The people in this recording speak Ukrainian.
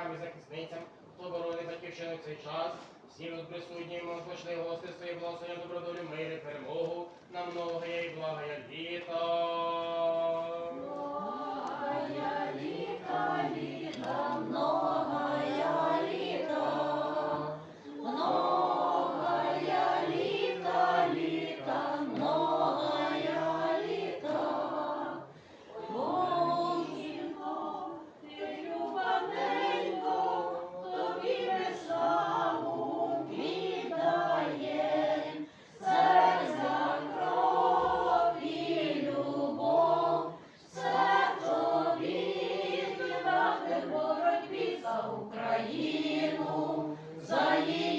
захисникам і захисницям, хто боронить батьківщину в цей час. Всі тут присутні, пошли гости свої благословення, добродолю, мир і перемогу на многоє і благоє літа. Многоя літа, літа, многоя літа. Многоя літа, літа, многоя літа. Боженько, ти любаненько, тобі ми славу віддаєм. Серця кров і любов, все тобі віддати в боротьбі за Україну, за її